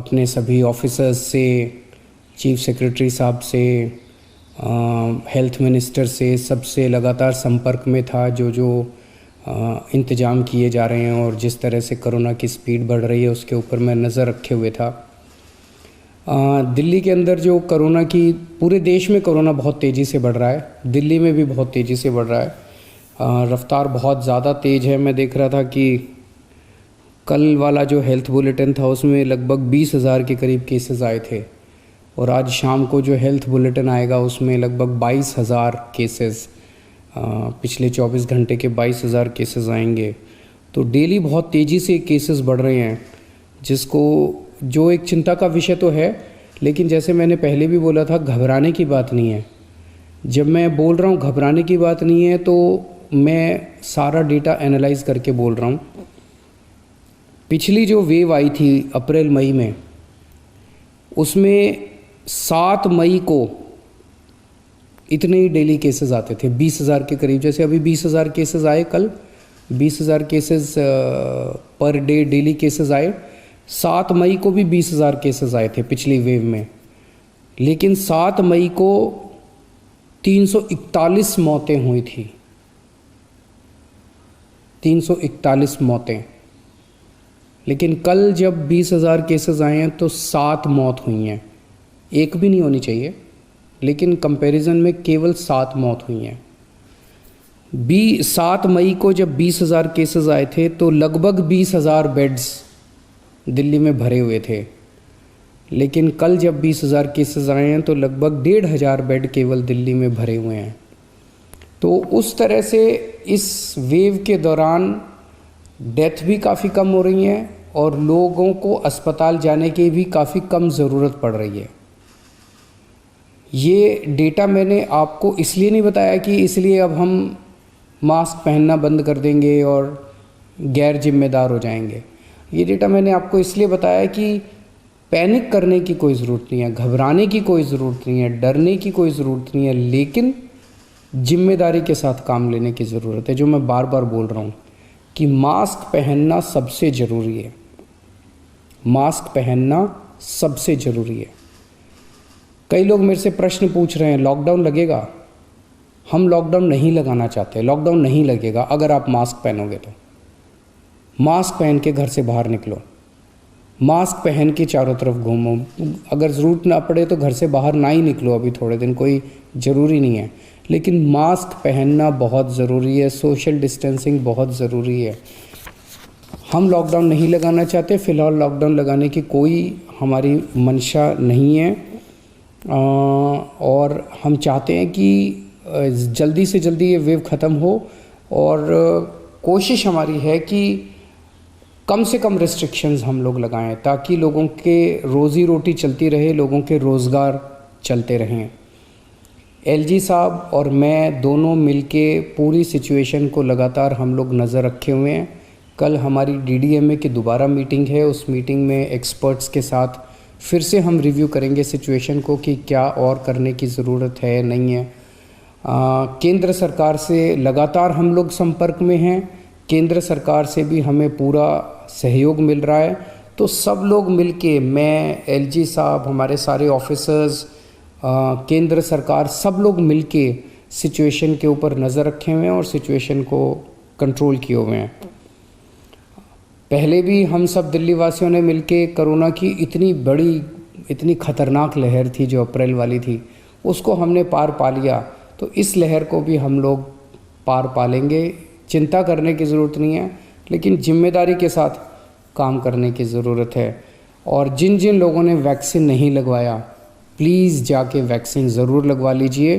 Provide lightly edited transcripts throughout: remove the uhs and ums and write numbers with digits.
अपने सभी ऑफिसर्स से, चीफ सेक्रेटरी साहब से, हेल्थ मिनिस्टर से, सबसे लगातार संपर्क में था। जो जो इंतज़ाम किए जा रहे हैं और जिस तरह से कोरोना की स्पीड बढ़ रही है उसके ऊपर मैं नज़र रखे हुए था। दिल्ली के अंदर जो कोरोना की, पूरे देश में कोरोना बहुत तेज़ी से बढ़ रहा है, दिल्ली में भी बहुत तेज़ी से बढ़ रहा है। रफ्तार बहुत ज़्यादा तेज़ है। मैं देख रहा था कि कल वाला जो हेल्थ बुलेटिन था उसमें लगभग 20,000 के करीब केसेस आए थे, और आज शाम को जो हेल्थ बुलेटिन आएगा उसमें लगभग 22,000 केसेस, पिछले 24 घंटे के 22,000 केसेस आएंगे। तो डेली बहुत तेज़ी से केसेस बढ़ रहे हैं, जिसको जो एक चिंता का विषय तो है, लेकिन जैसे मैंने पहले भी बोला था, घबराने की बात नहीं है। जब मैं बोल रहा हूँ घबराने की बात नहीं है तो मैं सारा डेटा एनालाइज करके बोल रहा हूँ। पिछली जो वेव आई थी अप्रैल मई में, उसमें 7 मई को इतने ही डेली केसेस आते थे, 20,000 के करीब। जैसे अभी 20,000 केसेस आए, कल 20,000 cases per day daily cases आए। 7 मई को भी 20,000 केसेस आए थे पिछली वेव में, लेकिन 7 मई को 341 मौतें हुई थी। 341 मौतें। लेकिन कल जब 20,000 केसेस आए हैं तो 7 मौत हुई हैं। एक भी नहीं होनी चाहिए, लेकिन कंपैरिजन में केवल 7 मौत हुई हैं। 7 मई को जब 20,000 केसेस आए थे तो लगभग 20,000 बेड्स दिल्ली में भरे हुए थे, लेकिन कल जब 20,000 केसेस आए हैं तो लगभग 1,500 बेड केवल दिल्ली में भरे हुए हैं। तो उस तरह से इस वेव के दौरान डेथ भी काफ़ी कम हो रही हैं और लोगों को अस्पताल जाने की भी काफ़ी कम ज़रूरत पड़ रही है। ये डेटा मैंने आपको इसलिए नहीं बताया कि इसलिए अब हम मास्क पहनना बंद कर देंगे और गैर जिम्मेदार हो जाएंगे। ये डेटा मैंने आपको इसलिए बताया कि पैनिक करने की कोई ज़रूरत नहीं है, घबराने की कोई ज़रूरत नहीं है, डरने की कोई ज़रूरत नहीं है, लेकिन जिम्मेदारी के साथ काम लेने की ज़रूरत है। जो मैं बार बार बोल रहा हूँ कि मास्क पहनना सबसे ज़रूरी है। मास्क पहनना सबसे ज़रूरी है। कई लोग मेरे से प्रश्न पूछ रहे हैं, लॉकडाउन लगेगा? हम लॉकडाउन नहीं लगाना चाहते। लॉकडाउन नहीं लगेगा अगर आप मास्क पहनोगे तो। मास्क पहन के घर से बाहर निकलो, मास्क पहन के चारों तरफ घूमो। अगर ज़रूरत ना पड़े तो घर से बाहर ना ही निकलो, अभी थोड़े दिन कोई ज़रूरी नहीं है, लेकिन मास्क पहनना बहुत ज़रूरी है। सोशल डिस्टेंसिंग बहुत ज़रूरी है। हम लॉकडाउन नहीं लगाना चाहते, फ़िलहाल लॉकडाउन लगाने की कोई हमारी मंशा नहीं है, और हम चाहते हैं कि जल्दी से जल्दी ये वेव ख़त्म हो, और कोशिश हमारी है कि कम से कम रिस्ट्रिक्शंस हम लोग लगाएं ताकि लोगों के रोज़ी रोटी चलती रहे, लोगों के रोज़गार चलते रहें। एलजी साहब और मैं दोनों मिलके पूरी सिचुएशन को लगातार हम लोग नज़र रखे हुए हैं। कल हमारी डीडीएमए की दोबारा मीटिंग है, उस मीटिंग में एक्सपर्ट्स के साथ फिर से हम रिव्यू करेंगे सिचुएशन को कि क्या और करने की ज़रूरत है, नहीं है। केंद्र सरकार से लगातार हम लोग संपर्क में हैं, केंद्र सरकार से भी हमें पूरा सहयोग मिल रहा है। तो सब लोग मिलके, मैं, एलजी साहब, हमारे सारे ऑफिसर्स, केंद्र सरकार, सब लोग मिलके सिचुएशन के ऊपर नज़र रखे हुए हैं और सिचुएशन को कंट्रोल किए हुए हैं। पहले भी हम सब दिल्ली वासियों ने मिलके कोरोना की इतनी बड़ी, इतनी ख़तरनाक लहर थी जो अप्रैल वाली थी, उसको हमने पार पा लिया। तो इस लहर को भी हम लोग पार पा लेंगे। चिंता करने की ज़रूरत नहीं है, लेकिन जिम्मेदारी के साथ काम करने की ज़रूरत है। और जिन जिन लोगों ने वैक्सीन नहीं लगवाया, प्लीज़ जाके वैक्सीन ज़रूर लगवा लीजिए।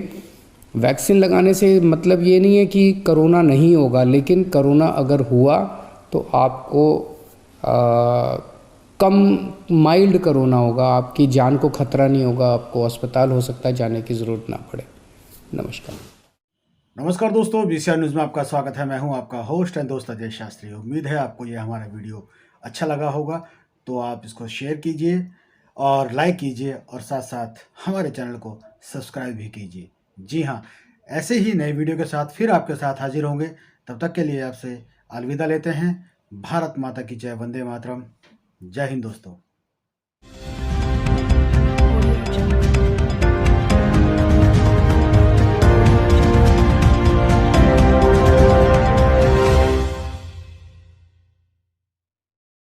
वैक्सीन लगाने से मतलब ये नहीं है कि कोरोना नहीं होगा, लेकिन कोरोना अगर हुआ तो आपको कम माइल्ड कोरोना होगा, आपकी जान को खतरा नहीं होगा, आपको अस्पताल हो सकता है जाने की ज़रूरत ना पड़े। नमस्कार दोस्तों, बीसीआर न्यूज़ में आपका स्वागत है। मैं हूं आपका होस्ट एंड दोस्त अजय शास्त्री। उम्मीद है आपको ये हमारा वीडियो अच्छा लगा होगा, तो आप इसको शेयर कीजिए और लाइक कीजिए, और साथ साथ हमारे चैनल को सब्सक्राइब भी कीजिए। जी हाँ, ऐसे ही नए वीडियो के साथ फिर आपके साथ हाजिर होंगे। तब तक के लिए आपसे अलविदा लेते हैं। भारत माता की जय, वंदे मातरम। जय हिंद दोस्तों।